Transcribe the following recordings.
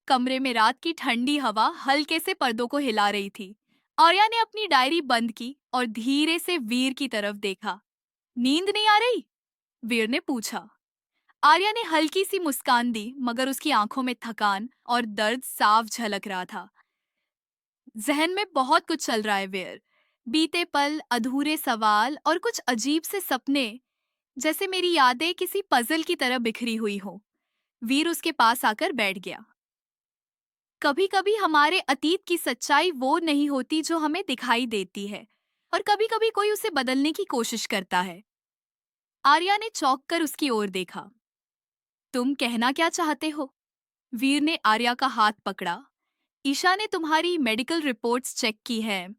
कमरे में रात की ठंडी हवा हल्के से पर्दों को हिला रही थी। आर्या ने अपनी डायरी बंद की और धीरे से वीर की तरफ देखा। नींद नहीं आ रही? वीर ने पूछा। आर्या ने हल्की सी मुस्कान दी, मगर उसकी आंखों में थकान और दर्द साफ झलक रहा था। जहन में बहुत कुछ चल रहा है वीर। बीते पल, अधूरे सवाल और कुछ अजीब से सपने, जैसे मेरी यादें किसी पजल की तरह बिखरी हुई हो। वीर उसके पास आकर बैठ गया। कभी कभी हमारे अतीत की सच्चाई वो नहीं होती जो हमें दिखाई देती है, और कभी कभी कोई उसे बदलने की कोशिश करता है। आर्या ने चौंक कर उसकी ओर देखा। तुम कहना क्या चाहते हो? वीर ने आर्या का हाथ पकड़ा। ईशा ने तुम्हारी मेडिकल रिपोर्ट्स चेक की हैं।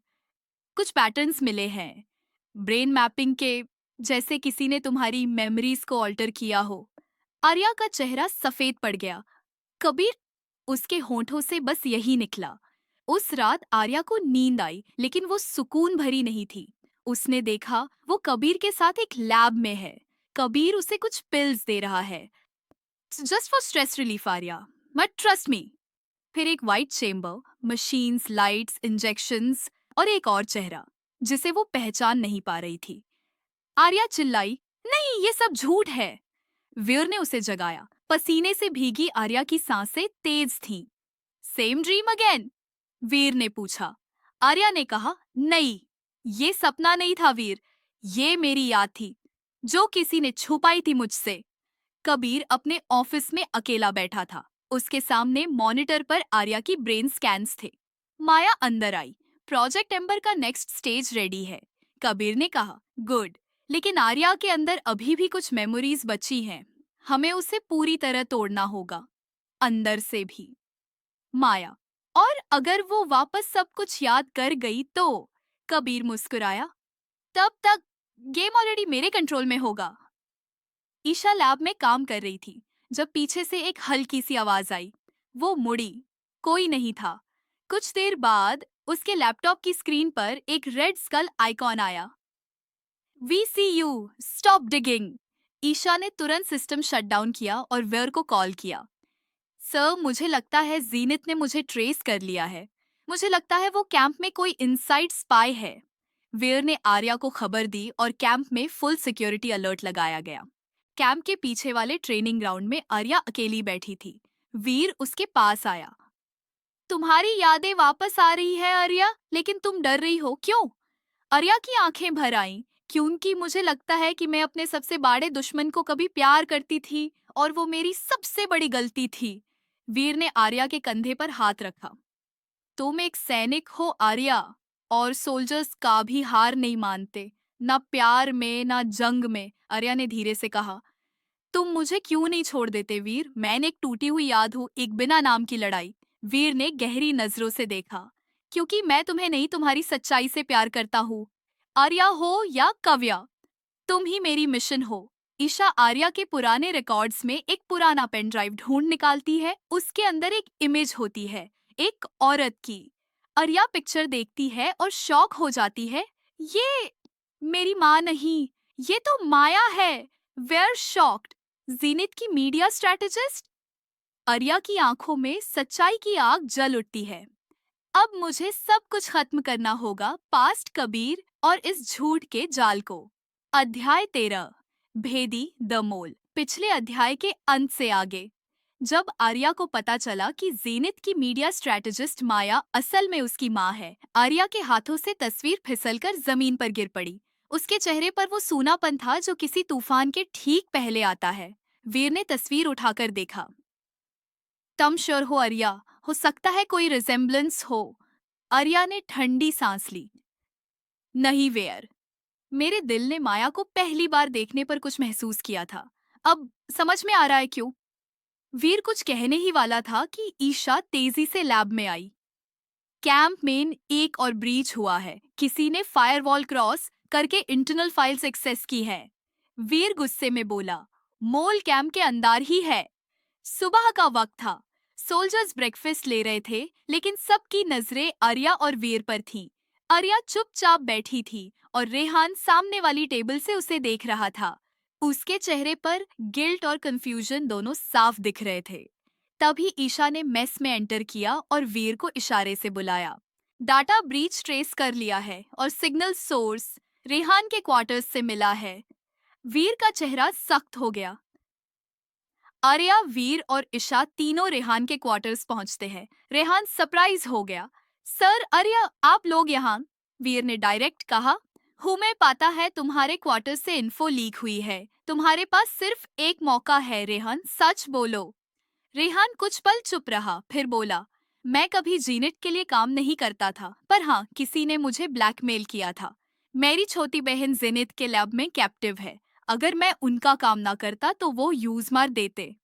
कुछ पैटर्न्स मिले हैं, ब्रेन मैपिंग के, जैसे किसी ने तुम्हारी मेमोरीज को ऑल्टर किया हो। आर्या का चेहरा सफेद पड़ गया। कबीर? उसके होंठों से बस यही निकला। उस रात आर्या को नींद आई, लेकिन वो सुकून भरी नहीं थी। उसने देखा वो कबीर के साथ एक लैब में है। कबीर उसे कुछ पिल्स दे रहा है, just for stress relief Arya, but trust me. फिर एक white chamber, machines, lights, injections और एक और चेहरा जिसे वो पहचान नहीं पा रही थी। आर्या चिल्लाई, नहीं, ये सब झूठ है। वीर ने उसे जगाया। पसीने से भीगी आर्या की सांसें तेज थीं। Same dream again? वीर ने पूछा। आर्या ने कहा, नहीं, ये सपना नहीं था वीर, ये मेरी याद थी, जो किसी ने छुपाई थी मुझसे। कबीर अपने ऑफिस में अकेला बैठा था। उसके सामने मॉनिटर पर आर्या की ब्रेन स्कैन्स थे। माया अंदर आई। प्रोजेक्ट एम्बर का नेक्स्ट स्टेज रेडी है। कबीर ने कहा, गुड, लेकिन आर्या के अंदर अभी भी कुछ मेमोरीज बची हैं। हमें उसे पूरी तरह तोड़ना होगा, अंदर से भी। माया, और अगर वो वापस सब कुछ याद कर गई तो? कबीर मुस्कुराया। तब तक गेम ऑलरेडी मेरे कंट्रोल में होगा। ईशा लैब में काम कर रही थी जब पीछे से एक हल्की सी आवाज आई। वो मुड़ी। कोई नहीं था। कुछ देर बाद उसके लैपटॉप की स्क्रीन पर एक रेड स्कल आइकॉन आया। We see you, stop digging. Isha ने तुरंत सिस्टम शट डाउन किया और वीर को कॉल किया। सर, मुझे लगता है जीनित ने मुझे ट्रेस कर लिया है। मुझे लगता है वो कैंप में कोई इनसाइड स्पाई है। वीर ने आर्या को खबर दी और कैंप में फुल सिक्योरिटी अलर्ट लगाया गया। कैंप के पीछे वाले ट्रेनिंग ग्राउंड में आर्या अकेली बैठी थी। वीर उसके पास आया। तुम्हारी यादें वापस आ रही है आर्या, लेकिन तुम डर रही हो क्यों? आर्या की आंखें भर आईं, क्योंकि मुझे लगता है कि मैं अपने सबसे बड़े दुश्मन को कभी प्यार करती थी, और वो मेरी सबसे बड़ी गलती थी। वीर ने आर्या के कंधे पर हाथ रखा। तुम एक सैनिक हो आर्या, और सोल्जर्स का भी हार नहीं मानते, ना प्यार में ना जंग में। आर्या ने धीरे से कहा, तुम मुझे क्यों नहीं छोड़ देते वीर? मैंने एक टूटी हुई याद हूँ, एक बिना नाम की लड़ाई। वीर ने गहरी नजरों से देखा। क्योंकि मैं तुम्हें नहीं, तुम्हारी सच्चाई से प्यार करता हूँ। आर्या हो या कव्या, तुम ही मेरी मिशन हो। ईशा आर्या के पुराने रिकॉर्ड्स में एक पुराना पेन ड्राइव ढूंढ निकालती है। उसके अंदर एक इमेज होती है, एक औरत की। आर्या पिक्चर देखती है और शॉक हो जाती है। ये मेरी माँ नहीं, ये तो माया है। Where shocked. जीनित की मीडिया स्ट्रेटेजिस्ट? आर्या की आंखों में सच्चाई की आग जल उठती है। अब मुझे सब कुछ खत्म करना होगा, पास्ट, कबीर और इस झूठ के जाल को। अध्याय 13, भेदी द मोल। पिछले अध्याय के अंत से आगे, जब आर्या को पता चला कि जीनित की मीडिया स्ट्रेटेजिस्ट माया असल में उसकी माँ है, आर्या के हाथों से तस्वीर फिसलकर जमीन पर गिर पड़ी। उसके चेहरे पर वो सूनापन था जो किसी तूफान के ठीक पहले आता है। वीर ने तस्वीर उठाकर देखा। तुम श्योर हो आर्या? हो सकता है कोई रिजेम्बलेंस हो। आर्या ने ठंडी सांस ली। नहीं वेयर, मेरे दिल ने माया को पहली बार देखने पर कुछ महसूस किया था। अब समझ में आ रहा है क्यों। वीर कुछ कहने ही वाला था कि ईशा तेजी से लैब में आई। कैंप में एक और ब्रीच हुआ है। किसी ने फायरवॉल क्रॉस करके इंटरनल फाइल्स एक्सेस की है। वीर गुस्से में बोला, मोल कैंप के अंदर ही है। सुबह का वक्त था। सोल्जर्स ब्रेकफास्ट ले रहे थे, लेकिन सबकी नजरें आर्या और वीर पर थीं। आर्या चुपचाप बैठी थी और रेहान सामने वाली टेबल से उसे देख रहा था। उसके चेहरे पर गिल्ट और कंफ्यूजन दोनों साफ दिख रहे थे। तभी ईशा ने मेस में एंटर किया और वीर को इशारे से बुलाया। डाटा ब्रीच ट्रेस कर लिया है और सिग्नल सोर्स रेहान के क्वार्टर्स से मिला है। वीर का चेहरा सख्त हो गया। आर्या, वीर और ईशा तीनों रेहान के क्वार्टर्स पहुंचते हैं। रेहान सरप्राइज हो गया। सर, आर्या, आप लोग यहाँ? वीर ने डायरेक्ट कहा। हमें पता है तुम्हारे क्वार्टर्स से इन्फो लीक हुई है। तुम्हारे पास सिर्फ एक मौका है रेहान, सच बोलो। रेहान कुछ पल चुप रहा, फिर बोला, मैं कभी जीनेट के लिए काम नहीं करता था, पर हाँ, किसी ने मुझे ब्लैकमेल किया था। मेरी छोटी बहन जेनिथ के लैब में कैप्टिव है। अगर मैं उनका काम ना करता तो वो यूज मार देते।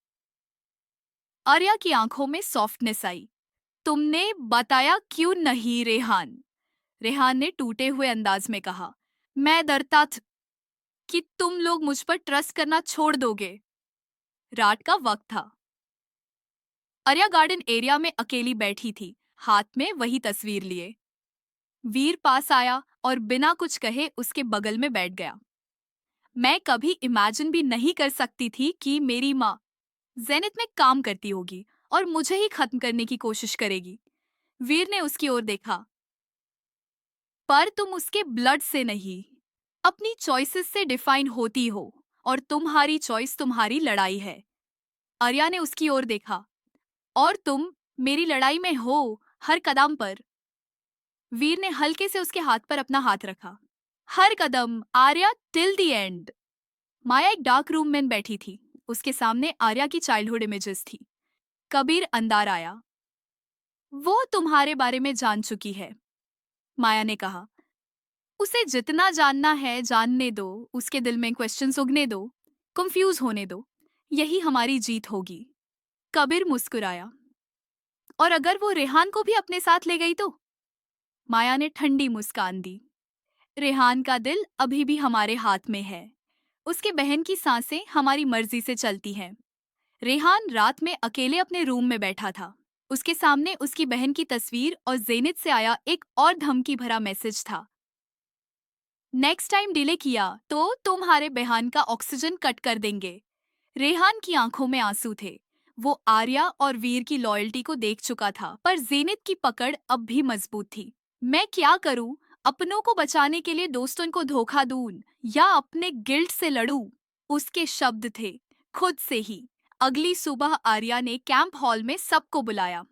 आर्या की आंखों में सॉफ्टनेस आई। तुमने बताया क्यों नहीं रेहान? रेहान ने टूटे हुए अंदाज में कहा, मैं डरता था कि तुम लोग मुझ पर ट्रस्ट करना छोड़ दोगे। रात का वक्त था। आर्या गार्डन एरिया में अकेली बैठी थी, हाथ में वही तस्वीर लिए। वीर पास आया और बिना कुछ कहे उसके बगल में बैठ गया। मैं कभी इमेजिन भी नहीं कर सकती थी कि मेरी माँ जेनिथ में काम करती होगी और मुझे ही खत्म करने की कोशिश करेगी। वीर ने उसकी ओर देखा। पर तुम उसके ब्लड से नहीं, अपनी चॉइसेस से डिफाइन होती हो, और तुम्हारी चॉइस तुम्हारी लड़ाई है। आर्या ने उसकी ओर देखा। और तुम मेरी लड़ाई में हो, हर कदम पर। वीर ने हल्के से उसके हाथ पर अपना हाथ रखा। हर कदम, आर्या, टिल द एंड। माया एक डार्क रूम में बैठी थी। उसके सामने आर्या की चाइल्डहुड इमेजेस थी। कबीर अंदर आया। वो तुम्हारे बारे में जान चुकी है, माया ने कहा। उसे जितना जानना है जानने दो, उसके दिल में क्वेश्चंस उगने दो, कंफ्यूज होने दो। यही हमारी जीत होगी। कबीर मुस्कुराया। और अगर वो रेहान को भी अपने साथ ले गई तो? माया ने ठंडी मुस्कान दी। रेहान का दिल अभी भी हमारे हाथ में है। उसके बहन की सांसें हमारी मर्जी से चलती हैं। रेहान रात में अकेले अपने रूम में बैठा था। उसके सामने उसकी बहन की तस्वीर और जेनित से आया एक और धमकी भरा मैसेज था। नेक्स्ट टाइम डिले किया तो तुम्हारे बहन का ऑक्सीजन कट कर देंगे। रेहान की आंखों में आंसू थे। वो आर्या और वीर की लॉयल्टी को देख चुका था, पर जेनित की पकड़ अब भी मजबूत थी। मैं क्या करूं? अपनों को बचाने के लिए दोस्तों को धोखा दूं या अपने गिल्ट से लड़ूं? उसके शब्द थे, खुद से ही। अगली सुबह आर्या ने कैंप हॉल में सबको बुलाया।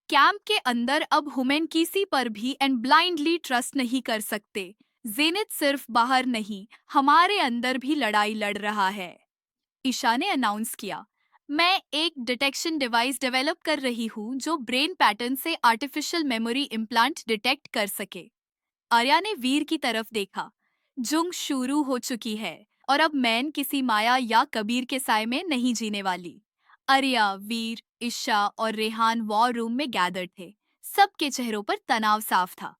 कैंप के अंदर अब हुमेन किसी पर भी एंड ब्लाइंडली ट्रस्ट नहीं कर सकते। जेनित सिर्फ बाहर नहीं, हमारे अंदर भी लड़ाई लड़ रहा है। ईशा ने अनाउंस किया, मैं एक डिटेक्शन डिवाइस डेवलप कर रही हूँ जो ब्रेन पैटर्न से आर्टिफिशियल मेमोरी इम्प्लांट डिटेक्ट कर सके। आर्या ने वीर की तरफ देखा। जुंग शुरू हो चुकी है और अब मैन किसी माया या कबीर के साय में नहीं जीने वाली। आर्या, वीर, ईशा और रेहान वॉर रूम में गैदर थे। सबके चेहरों पर तनाव साफ था।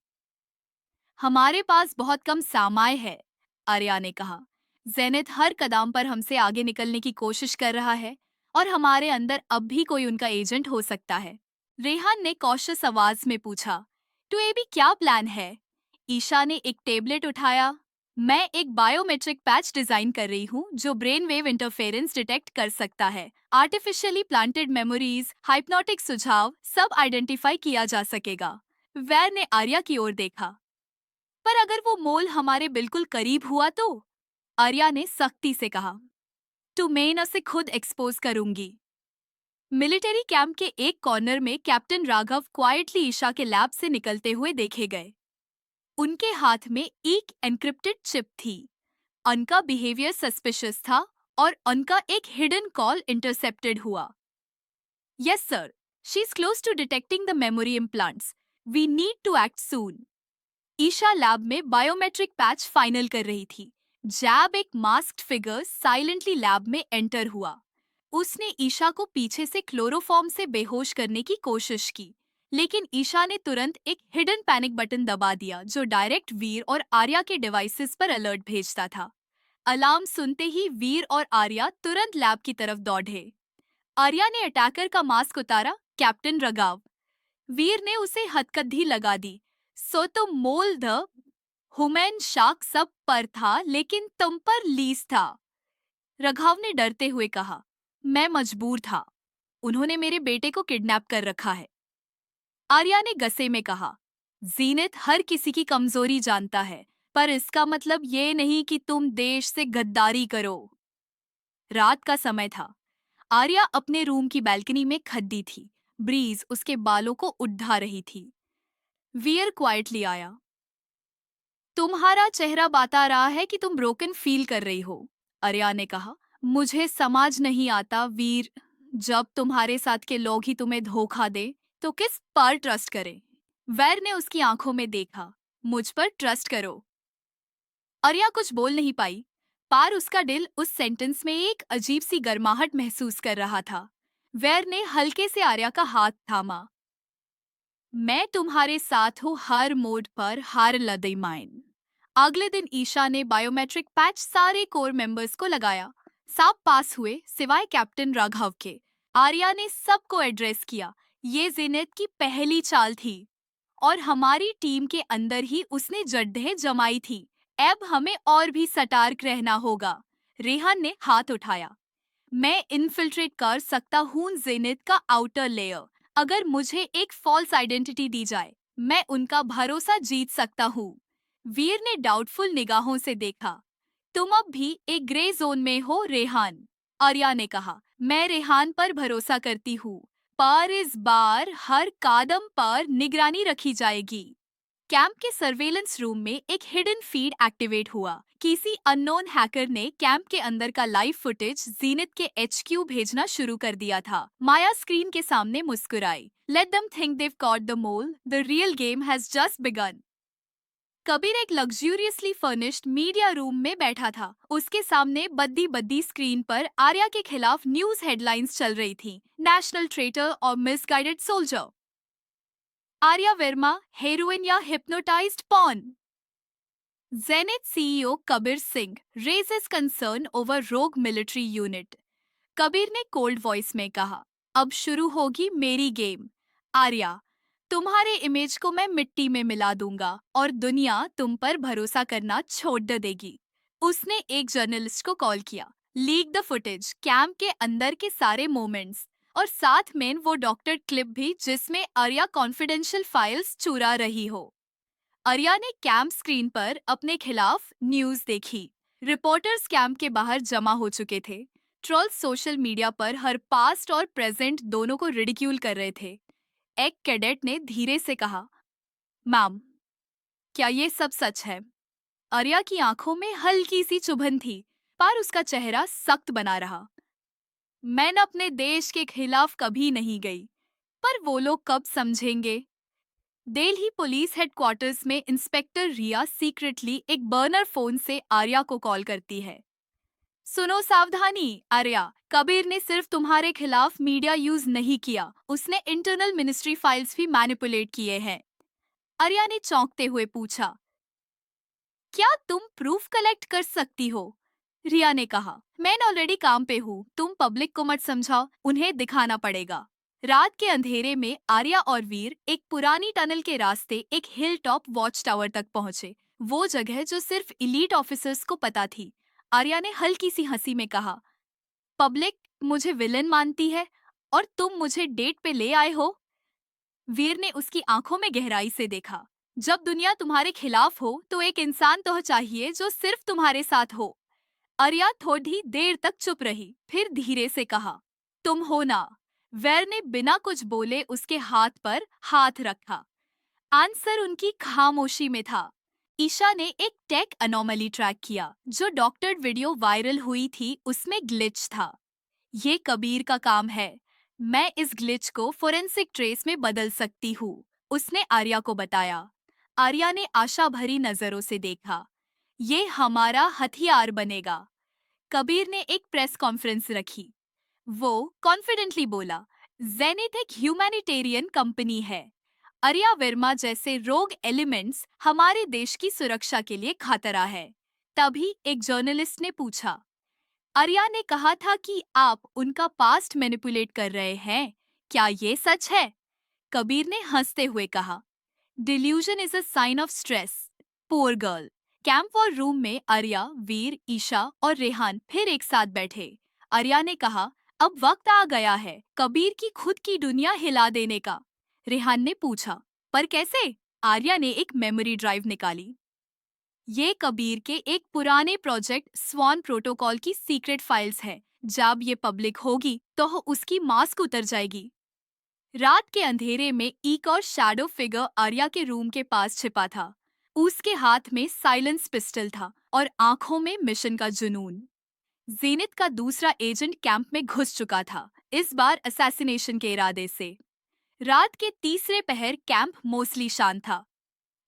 हमारे पास बहुत कम सामाय है, आर्या ने कहा। जेनिथ हर कदम पर हमसे आगे निकलने की कोशिश कर रहा है और हमारे अंदर अब भी कोई उनका एजेंट हो सकता है। रेहान ने कॉशियस आवाज में पूछा, तो ये भी क्या प्लान है? ईशा ने एक टेबलेट उठाया। मैं एक बायोमेट्रिक पैच डिजाइन कर रही हूँ जो ब्रेन वेव इंटरफेरेंस डिटेक्ट कर सकता है। आर्टिफिशियली प्लांटेड मेमोरीज, हाइप्नोटिक सुझाव, सब आइडेंटिफाई किया जा सकेगा। वैर ने आर्या की ओर देखा। पर अगर वो मोल हमारे बिल्कुल करीब हुआ तो? आर्या ने सख्ती से कहा। तो मैं उसे खुद एक्सपोज करूंगी। मिलिट्री कैंप के एक कॉर्नर में कैप्टन राघव क्वाइटली ईशा के लैब से निकलते हुए देखे गए। उनके हाथ में एक एन्क्रिप्टेड चिप थी। उनका बिहेवियर सस्पिशियस था और उनका एक हिडन कॉल इंटरसेप्टेड हुआ। Yes sir, she is close to detecting the memory implants. We need to act soon. Isha lab में बायोमेट्रिक पैच फाइनल कर रही थी। जैब एक मास्क्ड फिगर साइलेंटली लैब में एंटर हुआ। उसने ईशा को पीछे से क्लोरोफॉर्म से बेहोश करने की कोशिश की, लेकिन ईशा ने तुरंत एक हिडन पैनिक बटन दबा दिया जो डायरेक्ट वीर और आर्या के डिवाइसेस पर अलर्ट भेजता था। अलार्म सुनते ही वीर और आर्या तुरंत लैब की तरफ दौड़े। आर्या ने अटैकर का मास्क उतारा, कैप्टन रगाव। वीर ने उसे हथकद्दी लगा दी। सो तुम मोल द हुमैन शाक सब पर था लेकिन तुम पर लीज था। रघाव ने डरते हुए कहा, मैं मजबूर था। उन्होंने मेरे बेटे को किडनैप कर रखा है। आर्या ने गुस्से में कहा, जीनत हर किसी की कमजोरी जानता है, पर इसका मतलब ये नहीं कि तुम देश से गद्दारी करो। रात का समय था। आर्या अपने रूम की बालकनी में खड़ी थी। ब्रीज उसके बालों को उड़ा रही थी। वीर क्वाइटली आया। तुम्हारा चेहरा बता रहा है कि तुम ब्रोकन फील कर रही हो, आर्या ने कहा। मुझे समझ नहीं आता वीर, जब तुम्हारे साथ के लोग ही तुम्हें धोखा दे तो किस पर ट्रस्ट करें। वैर ने उसकी आंखों में देखा। मुझ पर ट्रस्ट करो। आर्या कुछ बोल नहीं पाई, पर उसका दिल उस सेंटेंस में एक अजीब सी गर्माहट महसूस कर रहा था। वैर ने हल्के से आर्या का हाथ थामा। मैं तुम्हारे साथ हूँ हर मोड पर, हर लदई माइन। अगले दिन ईशा ने बायोमेट्रिक पैच सारे कोर मेंबर्स को लगाया। सब पास हुए सिवाय कैप्टन राघव के। आर्या ने सबको एड्रेस किया। ये जिनेत की पहली चाल थी और हमारी टीम के अंदर ही उसने जड्डे जमाई थी। अब हमें और भी सतर्क रहना होगा। रेहान ने हाथ उठाया। मैं इन्फिल्ट्रेट कर सकता हूँ जेनिथ का आउटर लेयर। अगर मुझे एक फॉल्स आइडेंटिटी दी जाए, मैं उनका भरोसा जीत सकता हूँ। वीर ने डाउटफुल निगाहों से देखा। तुम अब भी एक ग्रे जोन में हो रेहान, आर्या ने कहा। मैं रेहान पर भरोसा करती हूँ, पर इस बार हर कदम पर निगरानी रखी जाएगी। कैंप के सर्वेलेंस रूम में एक हिडन फीड एक्टिवेट हुआ। किसी अननोन हैकर ने कैंप के अंदर का लाइव फुटेज जीनित के एचक्यू भेजना शुरू कर दिया था। माया स्क्रीन के सामने मुस्कुराई। Let them think they've caught the mole, the real game has just begun. Kabir एक लग्जूरियसली फर्निश्ड मीडिया रूम में बैठा था। उसके सामने बद्दी बद्दी स्क्रीन पर आर्या के खिलाफ न्यूज हेडलाइंस चल रही थी। नेशनल ट्रेटर और misguided soldier. Arya Verma heroine या hypnotised pawn. Zenith CEO Kabir Singh raises concern over rogue military unit. Kabir ने कोल्ड वॉइस में कहा, अब शुरू होगी मेरी गेम। आर्या, तुम्हारे इमेज को मैं मिट्टी में मिला दूंगा और दुनिया तुम पर भरोसा करना छोड़ देगी। उसने एक जर्नलिस्ट को कॉल किया। लीक द फुटेज, कैंप के अंदर के सारे मोमेंट्स और साथ में वो डॉक्टर क्लिप भी जिसमें आर्या कॉन्फिडेंशियल फाइल्स चुरा रही हो। आर्या ने कैंप स्क्रीन पर अपने खिलाफ न्यूज देखी। रिपोर्टर्स कैंप के बाहर जमा हो चुके थे। ट्रोल्स सोशल मीडिया पर हर पास्ट और प्रेजेंट दोनों को रिडिक्यूल कर रहे थे। एक कैडेट ने धीरे से कहा, मैम, क्या ये सब सच है? आर्या की आंखों में हल्की सी चुभन थी, पर उसका चेहरा सख्त बना रहा। मैं न अपने देश के खिलाफ कभी नहीं गई, पर वो लोग कब समझेंगे? दिल्ली पुलिस हेडक्वार्टर्स में इंस्पेक्टर रिया सीक्रेटली एक बर्नर फोन से आर्या को कॉल करती है। सुनो सावधानी आर्या, कबीर ने सिर्फ तुम्हारे खिलाफ मीडिया यूज नहीं किया, उसने इंटरनल मिनिस्ट्री फाइल्स भी मैनिपुलेट किए हैं। आर्या ने चौंकते हुए पूछा, क्या तुम प्रूफ कलेक्ट कर सकती हो? रिया ने कहा, मैं ऑलरेडी काम पे हूँ, तुम पब्लिक को मत समझाओ, उन्हें दिखाना पड़ेगा। रात के अंधेरे में आर्या और वीर एक पुरानी टनल के रास्ते एक हिल टॉप वॉच टावर तक पहुंचे। वो जगह जो सिर्फ इलीट ऑफिसर्स को पता थी। आर्या ने हल्की सी हंसी में कहा, पब्लिक मुझे विलन मानती है और तुम मुझे डेट पे ले आए हो। वीर ने उसकी आंखों में गहराई से देखा। जब दुनिया तुम्हारे खिलाफ हो तो एक इंसान तो चाहिए जो सिर्फ तुम्हारे साथ हो। आर्या थोड़ी देर तक चुप रही, फिर धीरे से कहा, तुम हो ना? वैर ने बिना कुछ बोले उसके हाथ पर हाथ रखा। आंसर उनकी खामोशी में था। ईशा ने एक टेक अनोमली ट्रैक किया। जो डॉक्टर वीडियो वायरल हुई थी उसमें ग्लिच था। ये कबीर का काम है। मैं इस ग्लिच को फोरेंसिक ट्रेस में बदल सकती हूँ, उसने आर्या को बताया। आर्या ने आशा भरी नजरों से देखा। ये हमारा हथियार बनेगा। कबीर ने एक प्रेस कॉन्फ्रेंस रखी। वो कॉन्फिडेंटली बोला, जेनिथ एक ह्यूमैनिटेरियन कंपनी है। आर्या वर्मा जैसे रोग एलिमेंट्स हमारे देश की सुरक्षा के लिए खतरा है। तभी एक जर्नलिस्ट ने पूछा, आर्या ने कहा था कि आप उनका पास्ट मैनिपुलेट कर रहे हैं, क्या ये सच है? कबीर ने हंसते हुए कहा, delusion is a sign of stress, poor girl. Camp war room में आर्या, वीर, ईशा और रेहान फिर एक साथ बैठे। आर्या ने कहा, अब वक्त आ गया है कबीर की खुद की दुनिया हिला देने का। रेहान ने पूछा, पर कैसे? आर्या ने एक मेमोरी ड्राइव निकाली। ये कबीर के एक पुराने प्रोजेक्ट स्वान प्रोटोकॉल की सीक्रेट फाइल्स है। जब ये पब्लिक होगी तो उसकी मास्क उतर जाएगी। रात के अंधेरे में एक और शैडो फिगर आर्या के रूम के पास छिपा था। उसके हाथ में साइलेंस पिस्टल था और आंखों में मिशन का जुनून। जेनिथ का दूसरा एजेंट कैंप में घुस चुका था, इस बार असैसिनेशन के इरादे से। रात के तीसरे पहर कैंप मोस्टली शांत था।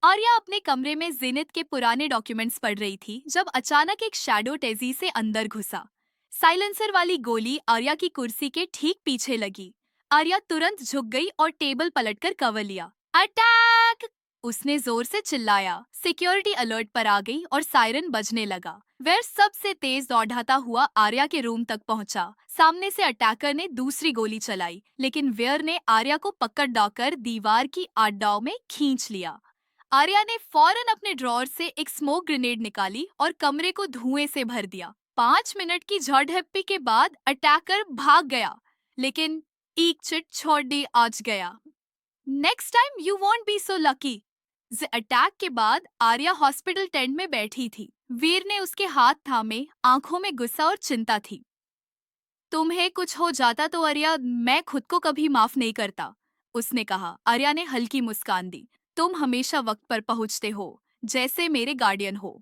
आर्या अपने कमरे में जेनिथ के पुराने डॉक्यूमेंट्स पढ़ रही थी जब अचानक एक शैडो तेजी से अंदर घुसा। साइलेंसर वाली गोली आर्या की कुर्सी के ठीक पीछे लगी। आर्या तुरंत झुक गई और टेबल पलटकर कवर लिया। अटैक! उसने जोर से चिल्लाया। सिक्योरिटी अलर्ट पर आ गई और सायरन बजने लगा। वेर सबसे तेज दौड़ाता हुआ आर्या के रूम तक पहुंचा। सामने से अटैकर ने दूसरी गोली चलाई, लेकिन वेयर ने आर्या को पकड़ डाकर दीवार की आड्डाओं में खींच लिया। आर्या ने फौरन अपने ड्रॉर से एक स्मोक ग्रेनेड निकाली और कमरे को धुएं से भर दिया। 5 मिनट की झड़हप्पी के बाद अटैकर भाग गया, लेकिन एक चिट छोड़ दी आज गया। Next time you won't be so lucky. Attack के बाद आर्या हॉस्पिटल टेंट में बैठी थी। वीर ने उसके हाथ थामे, आंखों में गुस्सा और चिंता थी। तुम्हें कुछ हो जाता तो आर्या, मैं खुद को कभी माफ नहीं करता, उसने कहा। आर्या ने हल्की मुस्कान दी। तुम हमेशा वक्त पर पहुंचते हो, जैसे मेरे गार्डियन हो।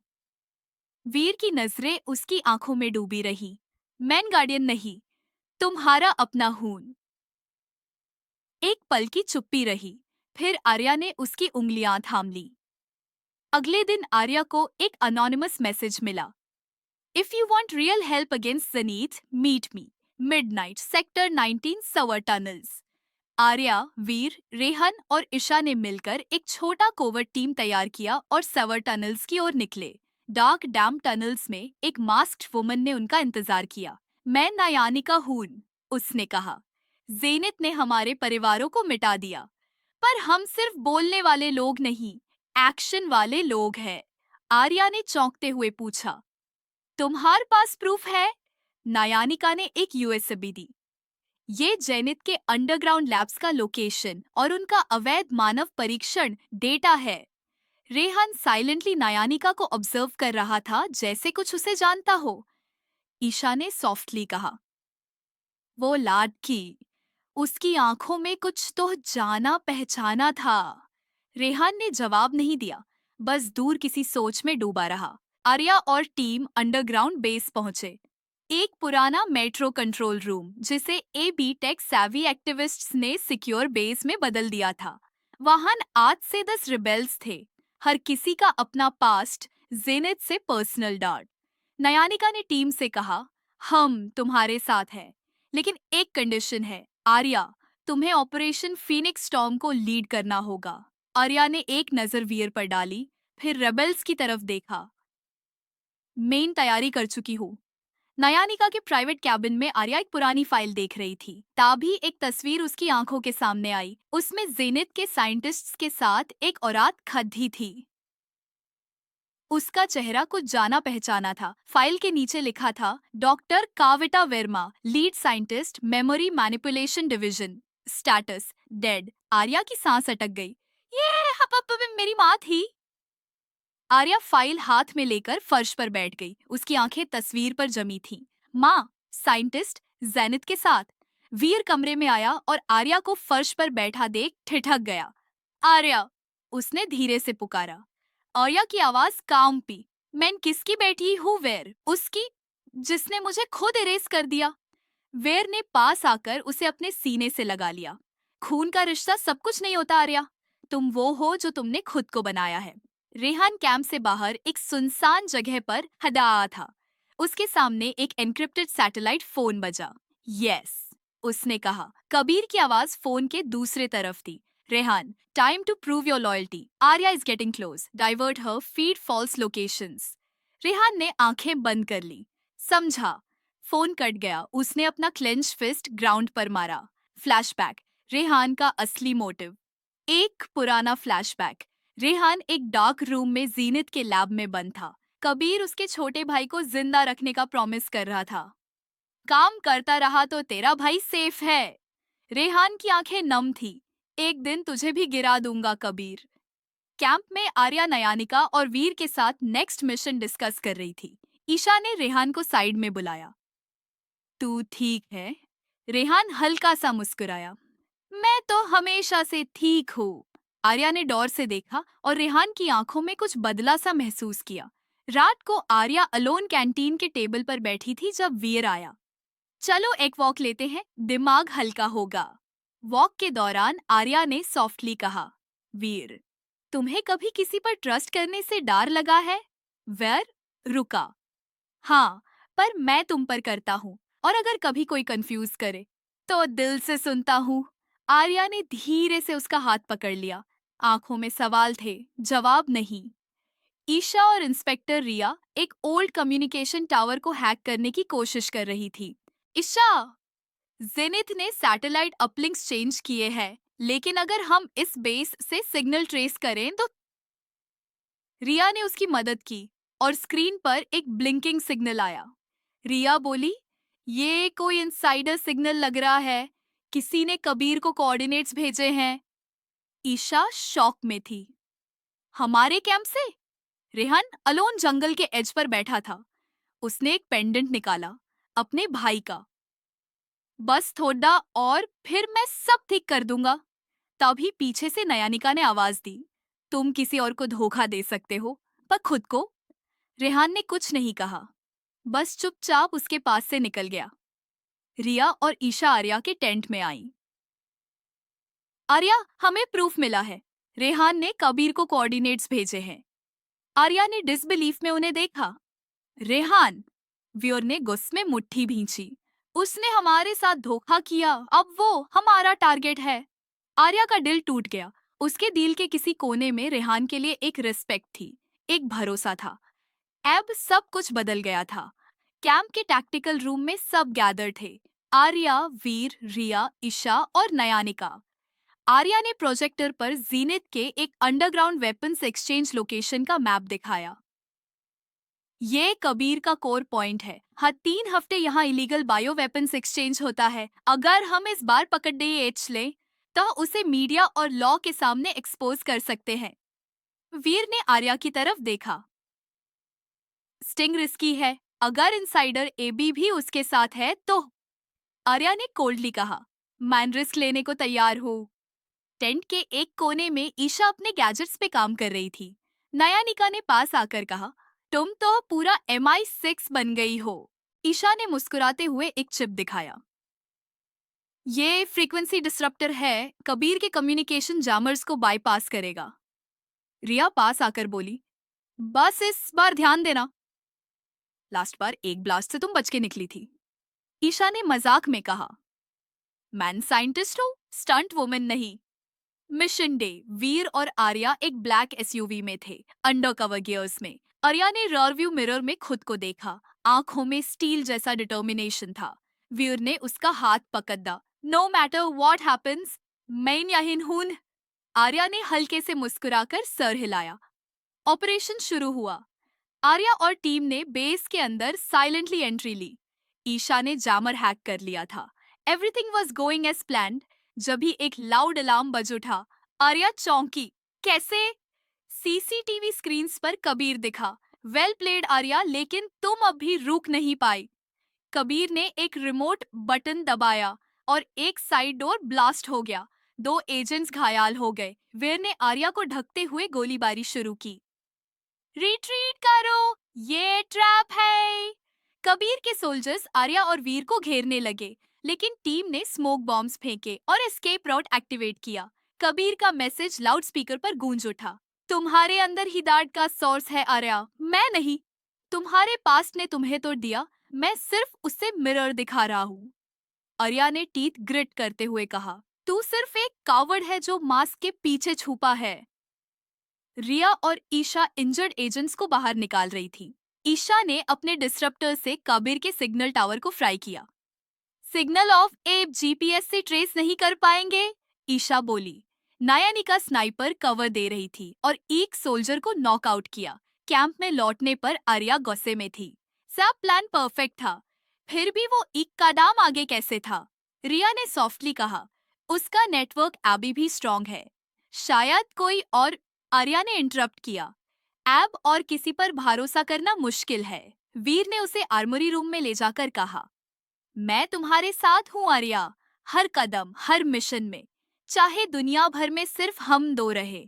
वीर की नजरें उसकी आंखों में डूबी रही। मैन गार्डियन नहीं, तुम्हारा अपना हून। एक पल की चुप्पी रही, फिर आर्या ने उसकी उंगलियां थाम ली। अगले दिन आर्या को एक अनोनिमस मैसेज मिला। If you want real help against Zenith, meet me midnight sector 19 sewer tunnels. Arya, वीर, रेहन और ईशा ने मिलकर एक छोटा कोवर्ट टीम तैयार किया और सवर टनल्स की ओर निकले। डार्क डैम टनल्स में एक मास्क्ड वुमन ने उनका इंतजार किया। मैं नायानिका हून, उसने कहा। जेनित ने हमारे परिवारों को मिटा दिया, पर हम सिर्फ बोलने वाले लोग नहीं, एक्शन वाले लोग हैं। आर्या ने चौंकते हुए पूछा, तुम्हारे पास प्रूफ है? नायानिका ने एक यूएसबी दी। ये जेनिथ के अंडरग्राउंड लैब्स का लोकेशन और उनका अवैध मानव परीक्षण डेटा है। रेहान साइलेंटली नायानिका को ऑब्जर्व कर रहा था, जैसे कुछ उसे जानता हो। ईशा ने सॉफ्टली कहा, वो लाडकी, उसकी आंखों में कुछ तो जाना पहचाना था। रेहान ने जवाब नहीं दिया, बस दूर किसी सोच में डूबा रहा। आर्या और टीम अंडरग्राउंड बेस पहुंचे। एक पुराना मेट्रो कंट्रोल रूम, जिसे एबी टेक सैवी एक्टिविस्ट्स ने सिक्योर बेस में बदल दिया था। वहां 8 से 10 रिबेल्स थे, हर किसी का अपना पास्ट, जेनिथ से पर्सनल डार्ट। नयानिका ने टीम से कहा, हम तुम्हारे साथ हैं, लेकिन एक कंडीशन है। आर्या, तुम्हें ऑपरेशन फीनिक्स स्टॉर्म को लीड करना होगा। आर्या ने एक नजर वीर पर डाली, फिर रेबल्स की तरफ देखा। मेन तैयारी कर चुकी हूँ। नयानिका के प्राइवेट कैबिन में आर्या एक पुरानी फाइल देख रही थी। तभी एक तस्वीर उसकी आंखों के सामने आई। उसमें जेनिथ के साइंटिस्ट्स के साथ एक औरत खड़ी थी। उसका चेहरा कुछ जाना पहचाना था। फाइल के नीचे लिखा था, doctor Kavita Verma, lead scientist, memory manipulation division, status dead. Arya की सांस अटक गई। ये मेरी माँ थी। आर्या फाइल हाथ में लेकर फर्श पर बैठ गई। उसकी आंखें तस्वीर पर जमी थीं। माँ, साइंटिस्ट, जेनिथ के साथ। वीर कमरे में आया और आर्या को फर्श पर बैठा देख ठिठक गया। आर्या, उसने धीरे से पुकारा। आर्या की आवाज काम पी। मैं किसकी बैठी हूँ? वेर, उसकी जिसने मुझे खुद इरेज कर दिया। वेर ने पास आकर उसे अपने सीने से लगा लिया। खून का रिश्ता सब कुछ नहीं होता आर्या, तुम वो हो जो तुमने खुद को बनाया है। रेहान कैंप से बाहर एक सुनसान जगह पर हदा था। उसके सामने एक एन्क्रिप्टेड सैटेलाइट फोन बजा। यस, उसने कहा। कबीर की आवाज फोन के दूसरे तरफ थी। Rehan, time to prove your loyalty. Arya is getting close, divert her, feed false locations. Rehan ने आंखें बंद कर ली। समझा। फोन कट गया। उसने अपना क्लेंच फिस्ट ग्राउंड पर मारा। फ्लैशबैक, रेहान का असली मोटिव। एक पुराना फ्लैशबैक। रेहान एक डार्क रूम में जीनित के लैब में बंद था। कबीर उसके छोटे भाई को जिंदा रखने का प्रॉमिस कर रहा था। काम करता रहा तो तेरा भाई सेफ है। रेहान की आंखें नम थी। एक दिन तुझे भी गिरा दूंगा कबीर। कैंप में आर्या नयानिका और वीर के साथ नेक्स्ट मिशन डिस्कस कर रही थी। ईशा ने रेहान को साइड में बुलाया। तू ठीक है? रेहान हल्का सा मुस्कुराया। मैं तो हमेशा से ठीक हूँ। आर्या ने डर से देखा और रेहान की आंखों में कुछ बदला सा महसूस किया। रात को आर्या अलोन कैंटीन के टेबल पर बैठी थी जब वीर आया। चलो एक वॉक लेते हैं, दिमाग हल्का होगा। वॉक के दौरान आर्या ने सॉफ्टली कहा, वीर, तुम्हें कभी किसी पर ट्रस्ट करने से डर लगा है? वीर रुका। हाँ, पर मैं तुम पर करता हूँ, और अगर कभी कोई कंफ्यूज करे तो दिल से सुनता हूँ। आर्या ने धीरे से उसका हाथ पकड़ लिया। आंखों में सवाल थे, जवाब नहीं। ईशा और इंस्पेक्टर रिया एक ओल्ड कम्युनिकेशन टावर को हैक करने की कोशिश कर रही थी। ईशा, जेनिथ ने सैटेलाइट अपलिंक्स चेंज किए हैं, लेकिन अगर हम इस बेस से सिग्नल ट्रेस करें तो। रिया ने उसकी मदद की और स्क्रीन पर एक ब्लिंकिंग सिग्नल आया। रिया बोली, ये कोई इनसाइडर सिग्नल लग रहा है। किसी ने कबीर को कोऑर्डिनेट्स भेजे हैं। ईशा शॉक में थी। हमारे कैंप से? रेहान अलोन जंगल के एज पर बैठा था। उसने एक पेंडेंट निकाला, अपने भाई का। बस थोड़ा और फिर मैं सब ठीक कर दूंगा। तभी पीछे से नयानिका ने आवाज दी, तुम किसी और को धोखा दे सकते हो, पर खुद को? रेहान ने कुछ नहीं कहा, बस चुपचाप उसके पास से निकल गया। रिया और ईशा आर्या के टेंट में आई। आर्या, हमें प्रूफ मिला है। रेहान ने कबीर को कोऑर्डिनेट्स भेजे हैं। आर्या ने डिसबिलीफ में उन्हें देखा। रेहान, व्योर ने गुस्से में मुट्ठी भींची। उसने हमारे साथ धोखा किया, अब वो हमारा टारगेट है। आर्या का दिल टूट गया। उसके दिल के किसी कोने में रेहान के लिए एक रिस्पेक्ट थी, एक भरोसा था। अब सब कुछ बदल गया था। कैंप के टैक्टिकल रूम में सब गैदर थे, आर्या, वीर, रिया, ईशा और नयानिका। आर्या ने प्रोजेक्टर पर जीनित के एक अंडरग्राउंड वेपन्स एक्सचेंज लोकेशन का मैप दिखाया। ये कबीर का कोर पॉइंट है। हर 3 हफ्ते यहाँ इलीगल बायो वेपन्स एक्सचेंज होता है। अगर हम इस बार पकड़ लें तो उसे मीडिया और लॉ के सामने एक्सपोज कर सकते हैं। वीर ने आर्या की तरफ देखा। स्टिंग रिस्की है, अगर इनसाइडर एबी भी उसके साथ है तो। आर्या ने कोल्डली कहा, मैं रिस्क लेने को तैयार हूँ। टेंट के एक कोने में ईशा अपने गैजेट्स पे काम कर रही थी। नयानिका ने पास आकर कहा, तुम तो पूरा MI6 बन गई हो। ईशा ने मुस्कुराते हुए एक चिप दिखाया। ये फ्रीक्वेंसी डिसरप्टर है, कबीर के कम्युनिकेशन जामर्स को बाईपास करेगा। रिया पास आकर बोली, बस इस बार ध्यान देना। लास्ट बार एक ब्लास्ट से तुम बच के निकली थी। ईशा ने मजाक में कहा, मैं साइंटिस्ट हूँ, स्टंट वुमेन नहीं। मिशन डे, वीर और आर्या एक ब्लैक SUV में थे, अंडर कवर गियर्स में। आर्या ने रियरव्यू मिरर में खुद को देखा। आंखों में स्टील जैसा डिटर्मिनेशन था। वीर ने उसका हाथ पकड़ा। नो मैटर व्हाट हैपेंस, मैं यहीं हूं। आर्या ने हल्के से मुस्कुराकर सर हिलाया। ऑपरेशन शुरू हुआ। आर्या और टीम ने बेस के अंदर साइलेंटली एंट्री ली। ईशा ने जामर हैक कर लिया था। Everything was going as planned. जब ही एक लाउड अलार्म बज उठा, आर्या चौंकी। कैसे? CCTV स्क्रीन्स पर कबीर दिखा। वेल प्लेड आर्या, लेकिन तुम अब भी रुक नहीं पाई। कबीर ने एक रिमोट बटन दबाया और एक साइड डोर ब्लास्ट हो गया। 2 एजेंट्स घायल हो गए। वीर ने आर्या को ढकते हुए गोलीबारी शुरू की। रिट्रीट करो, ये ट्रैप है। कबीर के सोल्जर्स आर्या और वीर को घेरने लगे, लेकिन टीम ने स्मोक बॉम्ब्स फेंके और एस्केप रूट एक्टिवेट किया। कबीर का मैसेज लाउडस्पीकर पर गूंज उठा, तुम्हारे अंदर ही दाद का सोर्स है आर्या, मैं नहीं। तुम्हारे पास्ट ने तुम्हें तो दिया, मैं सिर्फ उससे मिरर दिखा रहा हूँ। आर्या ने टीथ ग्रिट करते हुए कहा, तू सिर्फ एक कावर्ड है जो मास्क के पीछे छुपा है। रिया और ईशा इंजर्ड एजेंट्स को बाहर निकाल रही थी। ईशा ने अपने डिस्ट्रप्टर से कबीर के सिग्नल टावर को फ्राई किया। सिग्नल ऑफ एब GPS से ट्रेस नहीं कर पाएंगे, ईशा बोली। नयानिका स्नाइपर कवर दे रही थी और एक सोल्जर को नॉकआउट किया। कैंप में लौटने पर आर्या गुस्से में थी। सब प्लान परफेक्ट था। फिर भी वो एक कदम आगे कैसे था? रिया ने सॉफ्टली कहा, उसका नेटवर्क अभी भी स्ट्रांग है। शायद कोई और। आर्या ने इंटरप्ट किया, ऐब और किसी पर भरोसा करना मुश्किल है। वीर ने उसे आर्मरी रूम में ले जाकर कहा, मैं तुम्हारे साथ हूँ आर्या, हर कदम, हर मिशन में, चाहे दुनिया भर में सिर्फ हम दो रहे।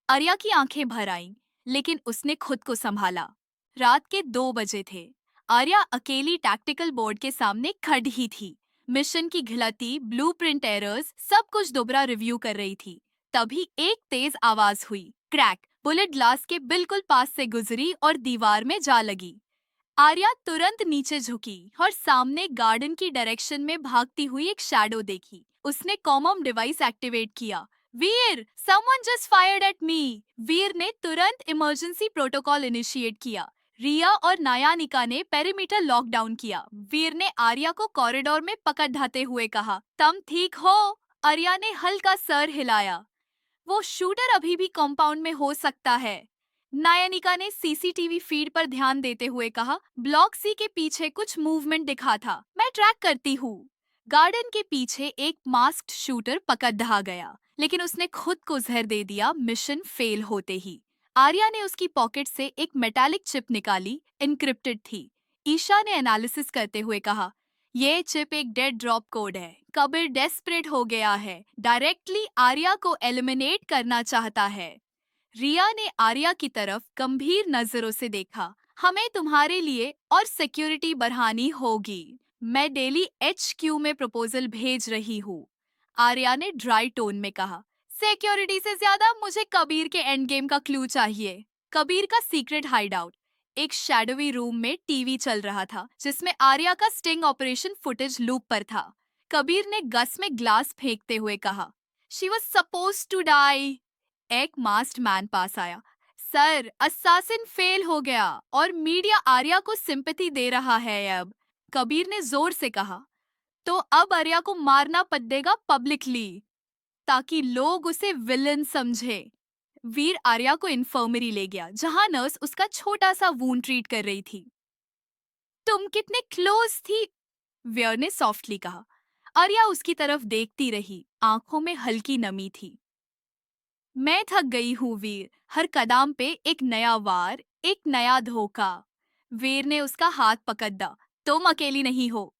आर्या की आंखें भर आईं, लेकिन उसने खुद को संभाला। रात के 2 बजे थे। आर्या अकेली टैक्टिकल बोर्ड के सामने खड़ी थी। मिशन की घिलती, ब्लूप्रिंट एरर्स, सब कुछ दोबारा रिव्यू कर रही थी। तभी एक तेज आवाज हुई, क्रैक। बुलेट ग्लास के बिल्कुल पास से गुजरी और दीवार में जा लगी। आर्या तुरंत नीचे झुकी और सामने गार्डन की डायरेक्शन में भागती हुई एक शैडो देखी। उसने कॉमम डिवाइस एक्टिवेट किया। Veer, someone just fired at me. Veer ने तुरंत इमरजेंसी प्रोटोकॉल इनिशिएट किया। रिया और नायानिका ने पेरीमीटर लॉकडाउन किया। वीर ने आर्या को कॉरिडोर में पकड़ाते हुए कहा, तुम ठीक हो? आर्या ने हल्का सर हिलाया। वो शूटर अभी भी कंपाउंड में हो सकता है। नायनिका ने सीसीटीवी फीड पर ध्यान देते हुए कहा, ब्लॉक सी के पीछे कुछ मूवमेंट दिखा था, मैं ट्रैक करती हूँ। गार्डन के पीछे एक मास्क्ड शूटर पकड़ा गया, लेकिन उसने खुद को जहर दे दिया मिशन फेल होते ही। आर्या ने उसकी पॉकेट से एक मेटालिक चिप निकाली, एन्क्रिप्टेड थी। ईशा ने एनालिसिस करते हुए कहा, ये चिप एक डेड ड्रॉप कोड है। कबीर डेस्परेट हो गया है, डायरेक्टली आर्या को एलिमिनेट करना चाहता है। रिया ने आर्या की तरफ गंभीर नजरों से देखा, हमें तुम्हारे लिए और सिक्योरिटी बढ़ानी होगी। मैं डेली HQ में प्रपोजल भेज रही हूँ। आर्या ने ड्राई टोन में कहा, सिक्योरिटी से ज्यादा मुझे कबीर के एंड गेम का क्लू चाहिए। कबीर का सीक्रेट हाइडआउट। एक शैडोवी रूम में टीवी चल रहा था, जिसमें आर्या का स्टिंग ऑपरेशन फुटेज लूप पर था। कबीर ने गस में ग्लास फेंकते हुए कहा, she was supposed to die. एक मास्क्ड मैन पास आया। सर, अस्सासिन फेल हो गया और मीडिया आर्या को सिंपैथी दे रहा है अब। कबीर ने जोर से कहा, तो अब आर्या को मारना पड़ेगा पब्लिकली, ताकि लोग उसे विलन समझे। वीर आर्या को इन्फर्मरी ले गया, जहां नर्स उसका छोटा सा वूंड ट्रीट कर रही थी। तुम कितने क्लोज थी, वीर ने सॉफ्टली कहा। आर्या उसकी तरफ देखती रही, आंखों में हल्की नमी थी। मैं थक गई हूँ वीर, हर कदम पे एक नया वार, एक नया धोखा। वीर ने उसका हाथ पकड़ा, तुम अकेली नहीं हो।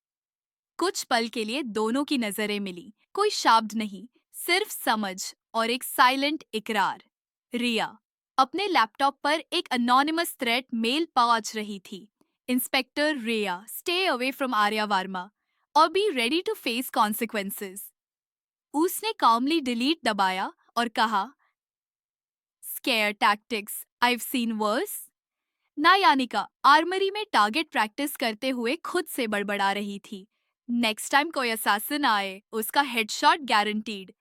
कुछ पल के लिए दोनों की नजरें मिली, कोई शब्द नहीं, सिर्फ समझ और एक साइलेंट इकरार। रिया अपने लैपटॉप पर एक अनोनिमस थ्रेड मेल पहुंच रही थी। Inspector Riya, stay away from Arya Verma और be ready to face consequences. उसने कामली डिलीट दबाया और कहा, scare tactics, I've seen worse। Nayanika armoury में टारगेट प्रैक्टिस करते हुए खुद से बड़बड़ा रही थी। नेक्स्ट टाइम कोई असैसिन आए, उसका हेडशॉट गारंटीड।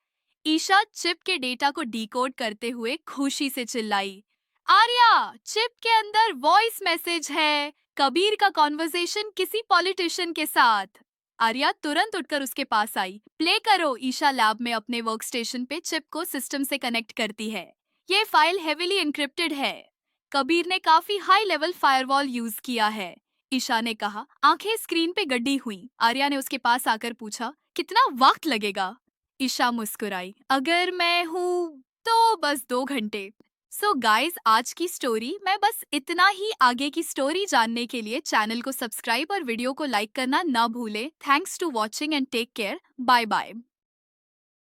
ईशा चिप के डेटा को डिकोड करते हुए खुशी से चिल्लाई, आर्या, चिप के अंदर वॉइस मैसेज है, कबीर का कॉन्वर्सेशन किसी पॉलिटिशियन के साथ। आर्या तुरंत उठकर उसके पास आई। प्ले करो। ईशा लैब में अपने वर्कस्टेशन पे चिप को सिस्टम से कनेक्ट करती है। ये फाइल हेविली एन्क्रिप्टेड है। कबीर ने काफी हाई लेवल फायरवॉल यूज किया है, ईशा ने कहा। आंखें स्क्रीन पे गड्डी हुई। आर्या ने उसके पास आकर पूछा, कितना वक्त लगेगा? ईशा मुस्कुराई, अगर मैं हूँ तो बस 2 घंटे। सो गाइस, आज की स्टोरी मैं बस इतना ही। आगे की स्टोरी जानने के लिए चैनल को सब्सक्राइब और वीडियो को लाइक करना ना भूले। Thanks to watching and take care. Bye bye.